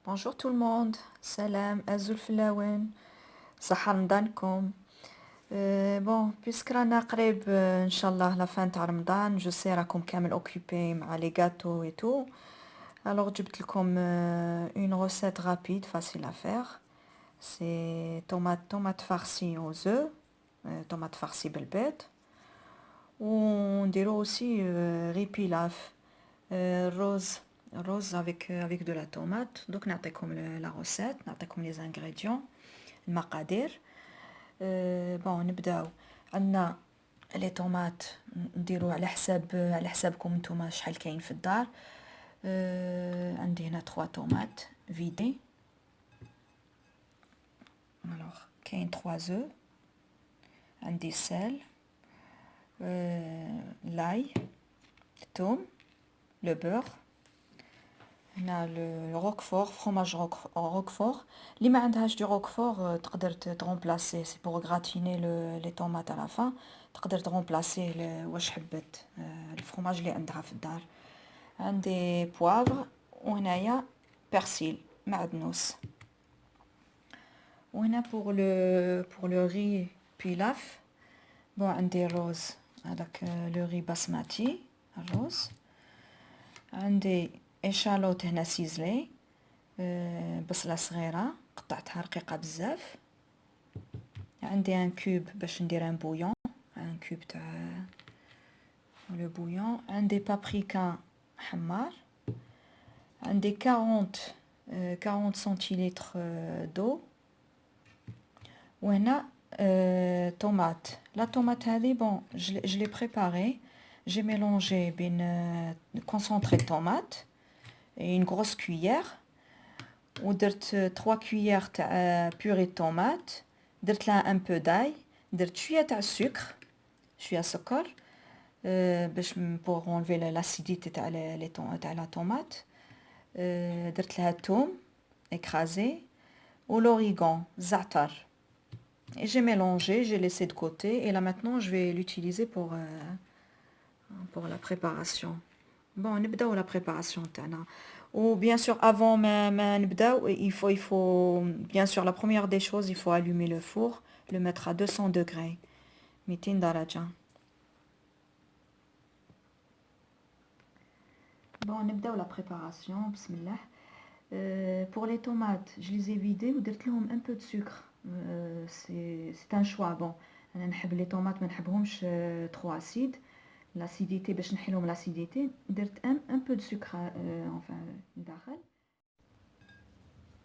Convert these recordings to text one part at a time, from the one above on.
Bonjour tout le monde, salam, azul flawen, صحة رمضانكم. Bon, puisque رانا قريب ان شاء الله la fin تاع رمضان, je sais راكم كامل occupé مع les gâteaux et tout. Alors جبت لكم une recette rapide, facile à faire. C'est tomate farcie aux œufs, tomate farcie بالبيض. ونديرو aussi riz pilaf, rose avec de la tomate. Donc نعطيكم la recette, نعطيكم les ingrédients, المقادير. بون نبداو. عندنا لي طوماط نديرو على حسابكم نتوما شحال كاين في الدار. عندي هنا 3 طوماط فيدي. الوغ كاين 3 œufs. عندي سال، لاي، الثوم، لو بور. هنا روكفور، فروماج روكفور. اللي ما عندهاش دو روكفور تقدر ترومبلاسي، سي بور غراتيني لي طوماط على فا. تقدر ترومبلاسي واش حبت الفرomاج اللي عندها في الدار. عندي بوافر، وهنايا بيرسيل معدنوس. وهنا بور لو ري بيلاف. بون عندي روز، هذاك لو ري باسماتي الروز. عندي اشالوت هنا سيزلي، بصله صغيره قطعتها رقيقه بزاف. عندي ان كوب باش ندير ان بويون، ان كوب تاع لو بويون. عندي بابريكا حمار. عندي 40 سنتيلتر دو. وهنا طوماط. لا طوماط هذه بون je l'ai préparé. J'ai mélangé بين concentré de tomate et une grosse cuillère. ودرت 3 cuillères تاع بوري طوماط. درت لها ان بو داي. درت شويه تاع السكر، شويه سكر باش pour enlever l'acidité تاع لا طوماط. درت لها الثوم écrasé ou l'origan, زعتر. Et j'ai mélangé, j'ai laissé de côté et là maintenant je vais l'utiliser pour la préparation. Bon, نبداو la préparation تاعنا. Ou bien sûr avant ما نبداو il faut bien sûr la première des choses, il faut allumer le four, le mettre à 200 degrés. 200 درجة. Bon, نبداو la préparation. Bismillah. Pour les tomates, je les ai vidées ودرت لهم un peu de sucre. C'est un choix. Bon, انا نحب les tomates ما نحبهمش trop acides. L'acidité باش نحلهم l'acidité درت un peu de sucre enfin داخل.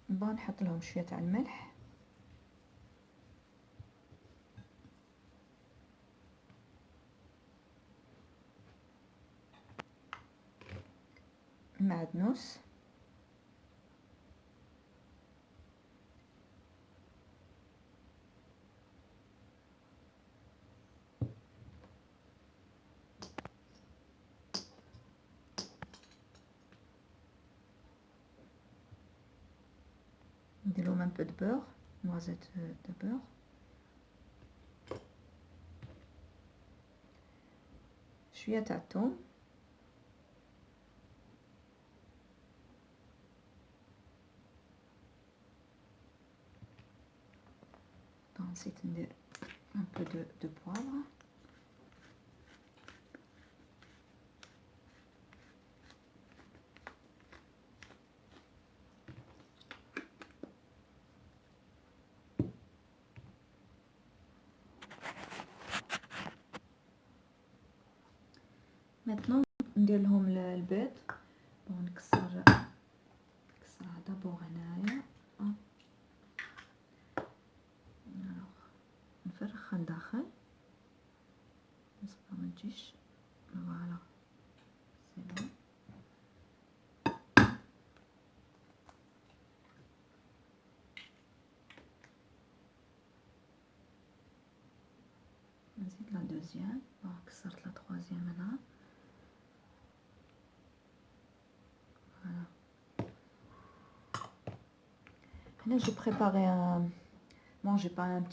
bon نحط لهم شويه تاع الملح. معدنوس. ندير لهم un peu de beurre, noisette de beurre. شويه تاع الثوم. نسيت ندير un peu de poivre. maintenant ندير لهم البيض. بون نكسرها دابور هنايا. نفرخها لداخل بس ما تجيش. فوالا سي بون. نزيد لا دوزيام. كسرت لا تروازيام هنا. فوالا. هنا j'ai préparé un bon j'ai pas un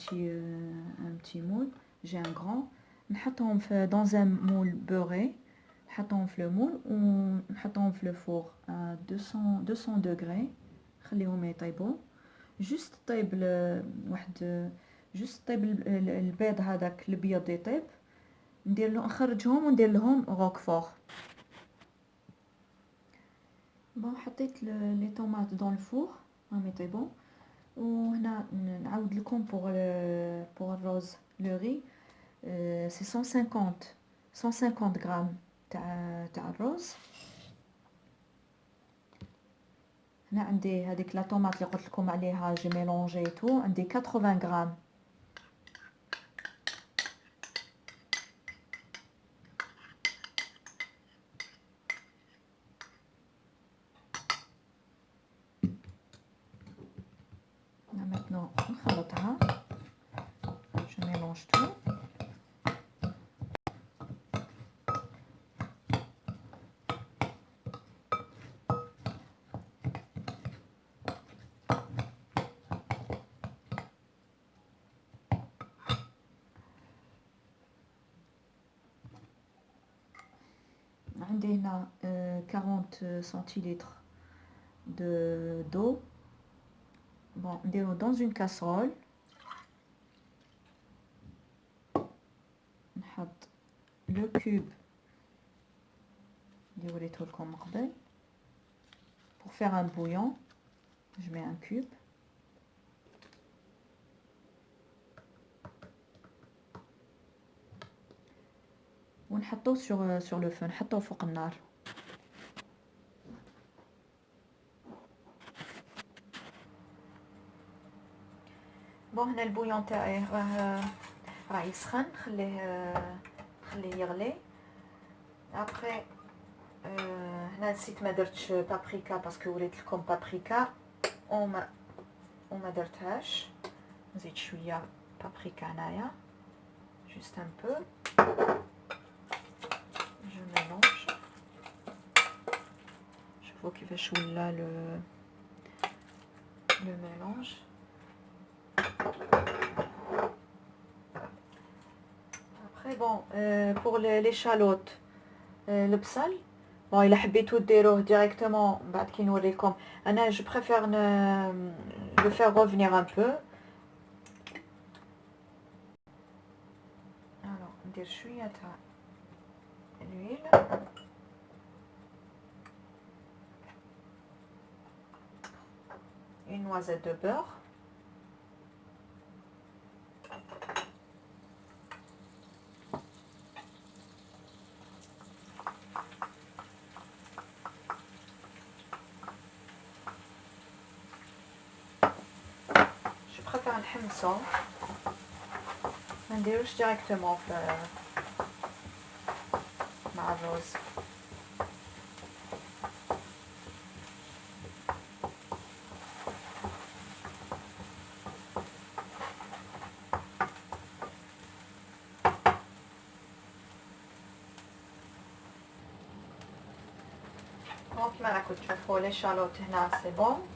petit moule, j'ai un grand. نحطهم dans un moule beurré. نحطهم في le moule ونحطهم في le four à 200 degrés خليهم يطيبوا. جست طيب واحد جست طيب البيض هذاك الابيض يطيب، ندير له نخرجهم وندير لهم روكفور. بون حطيت لي طوماط دون الفور راهم يطيبوا. وهنا نعاود لكم بور الروز لو ري سي 150 غرام تاع الروز. هنا عندي هذيك لا طوماط اللي قلت لكم عليها جي ميلونجي تو، عندي 80 غرام. maintenant نخلطها je mélange tout. عندي هنا 40 سنتيلتر d'eau. Bon, نديرو dans une casserole. نحط لو كوب اللي وريته لكم قبل. Pour faire un bouillon, je mets un cube. ونحطوه sur le feu، نحطوه فوق النار. بون هنا البويون تاعي راه يسخن، خليه يغلي. ابري هنا نسيت ما درتش بابريكا باسكو وريت لكم بابريكا وما درتهاش. نزيد شويه بابريكا هنايا جوست ان بو. جو ميلونج. شوفوا كيفاش ولا لو ميلونج. Après bon, pour l'échalote, البصل bon الا حبيتو ديروه ديريكتومون بعد كي نوريكم. انا جو بريفير le faire revenir un peu. alors ندير شويه تاع l'huile. une noisette de beurre. نحمصو ما نديروش ديريكتومون مع الرز. كيما راكم تشوفوا لي شالوت هنا سي بون.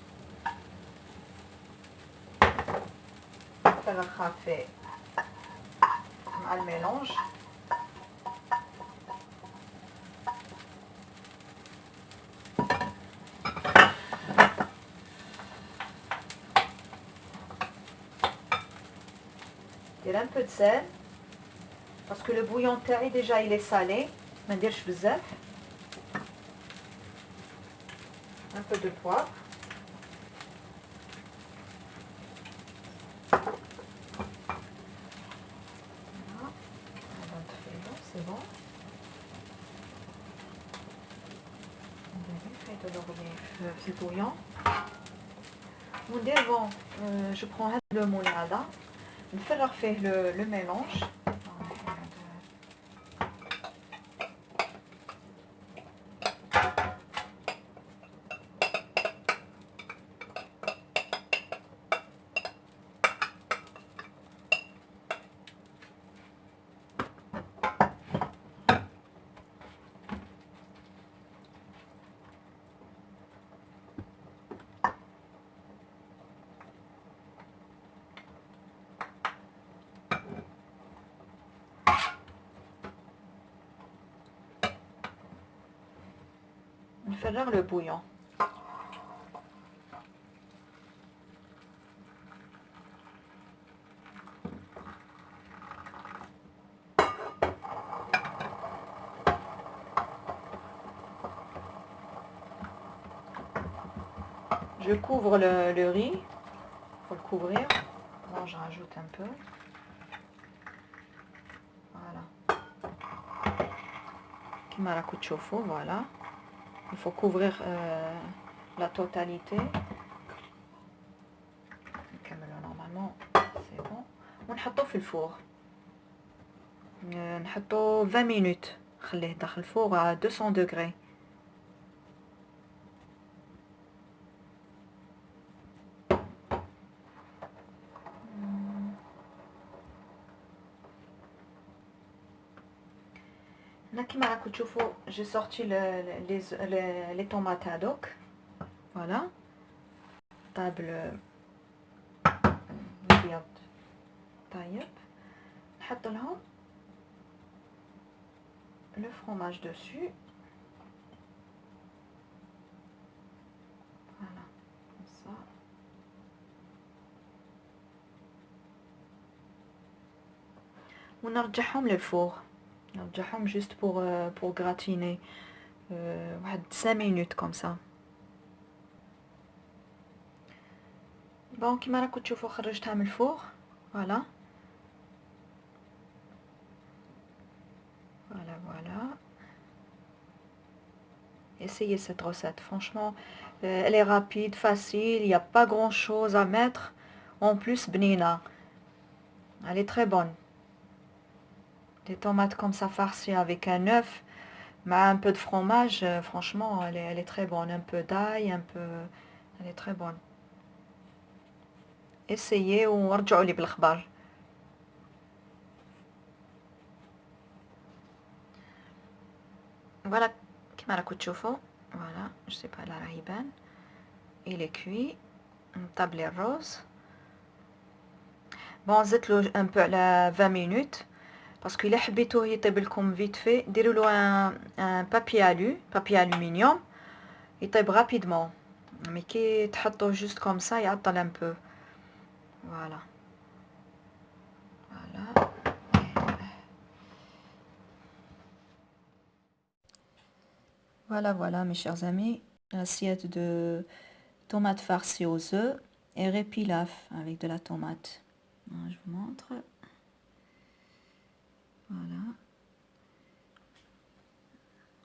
نفرغها في مع الميلونج. ندير ان بو د سيل باسكو لو بويون تاعي ديجا il est salé. ما نديرش بزاف. un peu de poivre. C'est bon. de laurier في البويون. وندير بون جو برون هاد لو مول هذا نفرغ فيه لو ميلونج. نفرغ لو بويون. Je couvre le riz. Faut le couvrir. Bon, je rajoute un peu. Voilà. Comme راكم تشوفوا, voilà. Il faut couvrir la totalité. Normalement, c'est bon. ونحطوه في الفور. نحطوه 20 minutes. خليه داخل الفور à 200 degrés. Là, كيما راكم تشوفوا, j'ai sorti les tomates هذوك. Voilà. طاب الابيض طايب. نحط لهم le fromage dessus. Voilà, comme ça. ونرجعهم للفوغ. نرجعهم juste pour gratiner. واحد 5 minutes comme ça. Bon, كيما راكم تشوفوا خرجتها من الفوغ. Voilà. Voilà. Essayez cette recette. Franchement, elle est rapide, facile. Il n'y a pas grand chose à mettre. En plus, بنينة. Elle est très bonne. Des tomates comme ça farcies avec un œuf, mais un peu de fromage, franchement, elle est très bonne. Un peu d'ail, un peu... Elle est très bonne. Essayez ورجعوا لي بالأخبار. Voilà, كما راكم تشوفوا. Voilà, je sais pas, là راه يبان. Il est cuit. نطاب لي الرز. Bon, زدتلو un peu على 20 minutes. Parce que إلا حبيتوه يطيب لكم vite fait, ديروا له un papier aluminium. يطيب rapidement. Mais كي تحطوه juste comme ça, يعطل un peu. Voilà. Voilà. Voilà, mes chers amis. L'assiette de tomates farcies aux œufs et riz pilaf avec de la tomate. Alors, je vous montre. Voilà.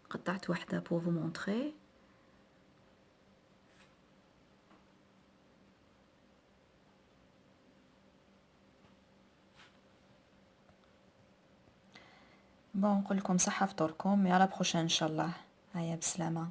قطعت واحدة pour vous montrer. Bon, نقول لكم صحة فطوركم et à la prochaine إن شاء الله. هيا بسلامة.